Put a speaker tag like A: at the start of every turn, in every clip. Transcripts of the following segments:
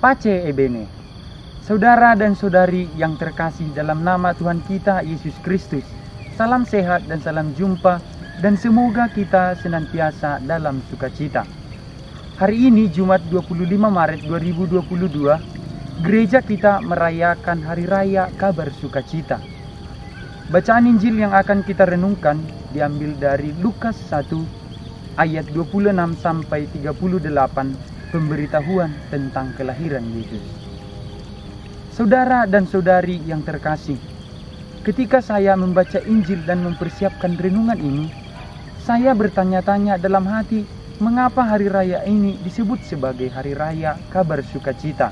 A: Pace e bene. Saudara dan saudari yang terkasih dalam nama Tuhan kita Yesus Kristus, salam sehat dan salam jumpa, dan semoga kita senantiasa dalam sukacita. Hari ini Jumat 25 Maret 2022, gereja kita merayakan Hari Raya Kabar Sukacita. Bacaan Injil yang akan kita renungkan diambil dari Lukas 1 ayat 26 sampai 38, pemberitahuan tentang kelahiran Yesus. Saudara dan saudari yang terkasih, ketika saya membaca Injil dan mempersiapkan renungan ini, saya bertanya-tanya dalam hati, mengapa hari raya ini disebut sebagai Hari Raya Kabar Sukacita?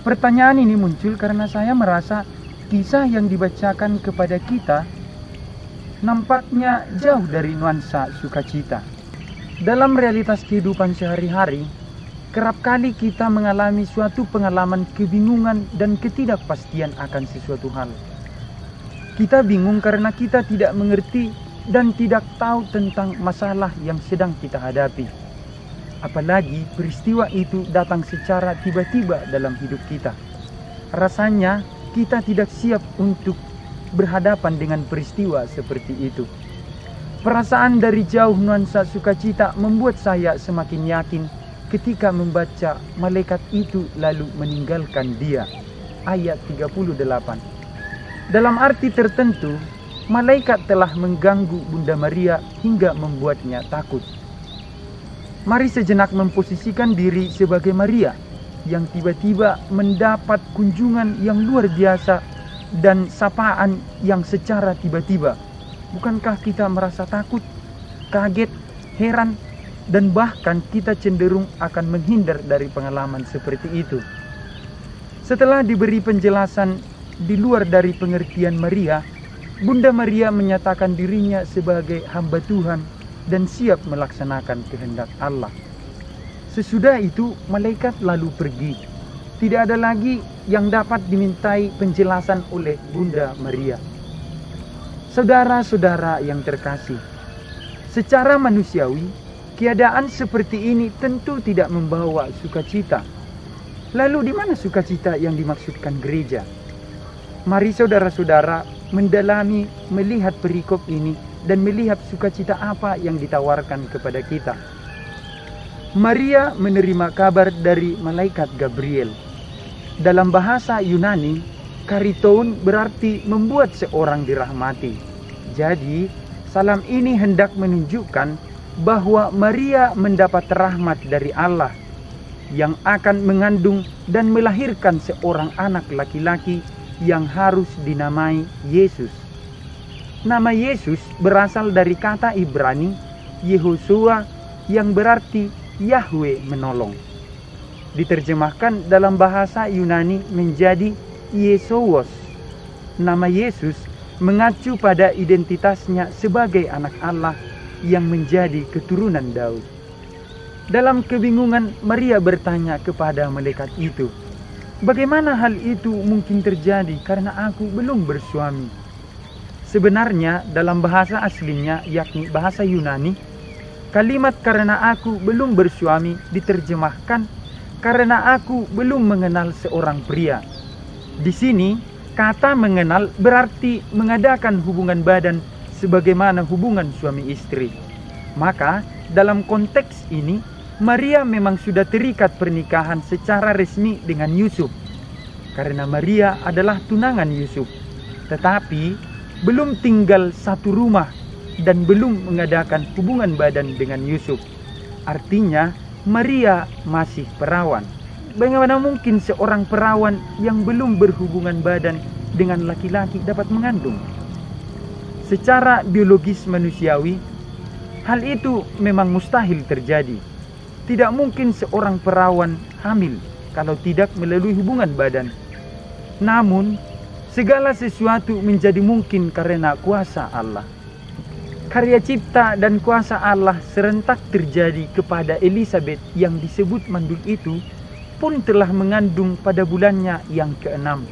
A: Pertanyaan ini muncul karena saya merasa kisah yang dibacakan kepada kita nampaknya jauh dari nuansa sukacita. Dalam realitas kehidupan sehari-hari, kerap kali kita mengalami suatu pengalaman kebingungan dan ketidakpastian akan sesuatu hal. Kita bingung karena kita tidak mengerti dan tidak tahu tentang masalah yang sedang kita hadapi. Apalagi peristiwa itu datang secara tiba-tiba dalam hidup kita. Rasanya kita tidak siap untuk berhadapan dengan peristiwa seperti itu. Perasaan dari jauh nuansa sukacita membuat saya semakin yakin ketika membaca malaikat itu lalu meninggalkan dia. Ayat 38. Dalam arti tertentu, malaikat telah mengganggu Bunda Maria hingga membuatnya takut. Mari sejenak memposisikan diri sebagai Maria yang tiba-tiba mendapat kunjungan yang luar biasa dan sapaan yang secara tiba-tiba. Bukankah kita merasa takut, kaget, heran, dan bahkan kita cenderung akan menghindar dari pengalaman seperti itu? Setelah diberi penjelasan di luar dari pengertian Maria, Bunda Maria menyatakan dirinya sebagai hamba Tuhan dan siap melaksanakan kehendak Allah. Sesudah itu, malaikat lalu pergi. Tidak ada lagi yang dapat dimintai penjelasan oleh Bunda Maria. Saudara-saudara yang terkasih, secara manusiawi, keadaan seperti ini tentu tidak membawa sukacita. Lalu di mana sukacita yang dimaksudkan gereja? Mari saudara-saudara mendalami melihat perikop ini dan melihat sukacita apa yang ditawarkan kepada kita. Maria menerima kabar dari malaikat Gabriel. Dalam bahasa Yunani, kariton berarti membuat seorang dirahmati. Jadi, salam ini hendak menunjukkan bahwa Maria mendapat rahmat dari Allah yang akan mengandung dan melahirkan seorang anak laki-laki yang harus dinamai Yesus. Nama Yesus berasal dari kata Ibrani Yehoshua yang berarti Yahweh menolong. Diterjemahkan dalam bahasa Yunani menjadi Yesowos. Nama Yesus mengacu pada identitasnya sebagai anak Allah yang menjadi keturunan Daud. Dalam kebingungan, Maria bertanya kepada malaikat itu, "Bagaimana hal itu mungkin terjadi karena aku belum bersuami?" Sebenarnya dalam bahasa aslinya, yakni bahasa Yunani, kalimat "karena aku belum bersuami" diterjemahkan "karena aku belum mengenal seorang pria". Di sini, kata mengenal berarti mengadakan hubungan badan sebagaimana hubungan suami istri. Maka, dalam konteks ini, Maria memang sudah terikat pernikahan secara resmi dengan Yusuf. Karena Maria adalah tunangan Yusuf. Tetapi, belum tinggal satu rumah dan belum mengadakan hubungan badan dengan Yusuf. Artinya, Maria masih perawan. Bagaimana mungkin seorang perawan yang belum berhubungan badan dengan laki-laki dapat mengandung? Secara biologis manusiawi, hal itu memang mustahil terjadi. Tidak mungkin seorang perawan hamil kalau tidak melalui hubungan badan. Namun, segala sesuatu menjadi mungkin karena kuasa Allah. Karya cipta dan kuasa Allah serentak terjadi kepada Elizabeth yang disebut mandul itu pun telah mengandung pada bulannya yang ke-6.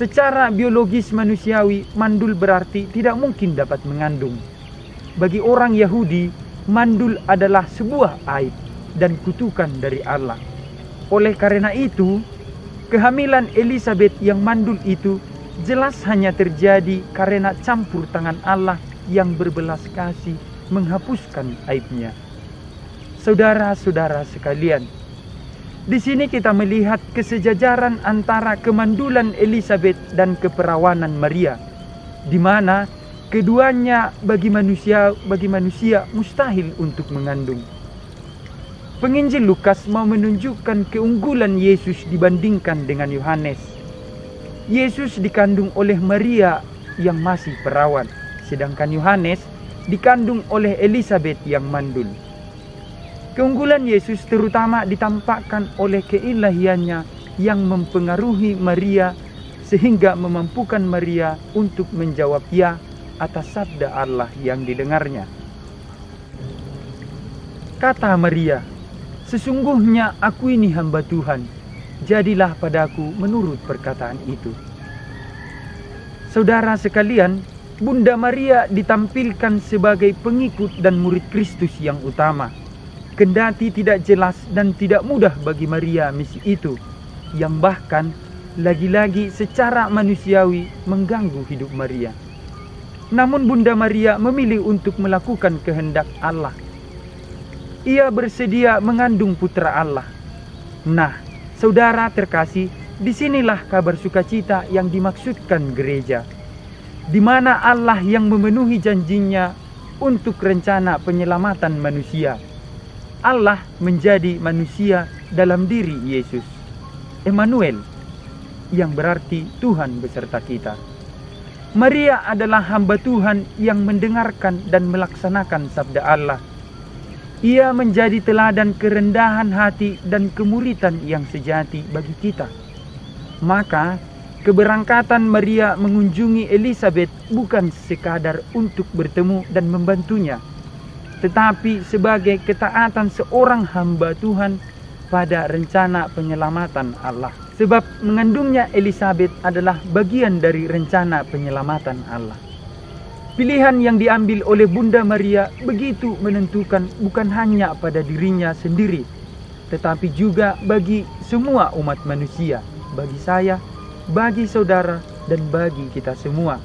A: Secara biologis manusiawi, mandul berarti tidak mungkin dapat mengandung. Bagi orang Yahudi, mandul adalah sebuah aib dan kutukan dari Allah. Oleh karena itu, kehamilan Elizabeth yang mandul itu jelas hanya terjadi karena campur tangan Allah yang berbelas kasih menghapuskan aibnya. Saudara-saudara sekalian, di sini kita melihat kesejajaran antara kemandulan Elizabeth dan keperawanan Maria, di mana keduanya bagi manusia mustahil untuk mengandung. Penginjil Lukas mau menunjukkan keunggulan Yesus dibandingkan dengan Yohanes. Yesus dikandung oleh Maria yang masih perawan, sedangkan Yohanes dikandung oleh Elizabeth yang mandul. Keunggulan Yesus terutama ditampakkan oleh keilahiannya yang mempengaruhi Maria sehingga memampukan Maria untuk menjawab ya atas sabda Allah yang didengarnya. Kata Maria, "Sesungguhnya aku ini hamba Tuhan, jadilah padaku menurut perkataan itu." Saudara sekalian, Bunda Maria ditampilkan sebagai pengikut dan murid Kristus yang utama. Kendati tidak jelas dan tidak mudah bagi Maria misi itu, yang bahkan lagi-lagi secara manusiawi mengganggu hidup Maria. Namun Bunda Maria memilih untuk melakukan kehendak Allah. Ia bersedia mengandung putra Allah. Nah, saudara terkasih, disinilah kabar sukacita yang dimaksudkan gereja, di mana Allah yang memenuhi janjinya untuk rencana penyelamatan manusia. Allah menjadi manusia dalam diri Yesus, Emmanuel, yang berarti Tuhan beserta kita. Maria adalah hamba Tuhan yang mendengarkan dan melaksanakan sabda Allah. Ia menjadi teladan kerendahan hati dan kemuritan yang sejati bagi kita. Maka, keberangkatan Maria mengunjungi Elizabeth bukan sekadar untuk bertemu dan membantunya, tetapi sebagai ketaatan seorang hamba Tuhan pada rencana penyelamatan Allah. Sebab mengandungnya Elizabeth adalah bagian dari rencana penyelamatan Allah. Pilihan yang diambil oleh Bunda Maria begitu menentukan bukan hanya pada dirinya sendiri, tetapi juga bagi semua umat manusia, bagi saya, bagi saudara, dan bagi kita semua.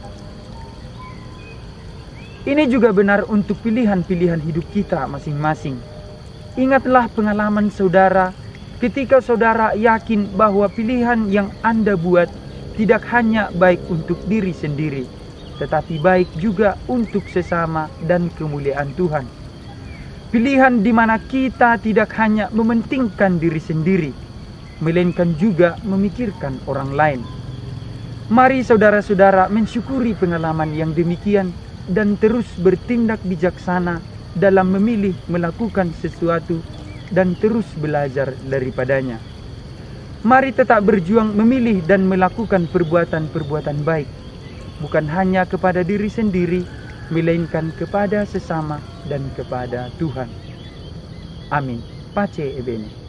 A: Ini juga benar untuk pilihan-pilihan hidup kita masing-masing. Ingatlah pengalaman saudara ketika saudara yakin bahwa pilihan yang Anda buat tidak hanya baik untuk diri sendiri, tetapi baik juga untuk sesama dan kemuliaan Tuhan. Pilihan di mana kita tidak hanya mementingkan diri sendiri, melainkan juga memikirkan orang lain. Mari saudara-saudara mensyukuri pengalaman yang demikian dan terus bertindak bijaksana dalam memilih melakukan sesuatu dan terus belajar daripadanya. Mari tetap berjuang memilih dan melakukan perbuatan-perbuatan baik, bukan hanya kepada diri sendiri, melainkan kepada sesama dan kepada Tuhan. Amin. Pace ebene.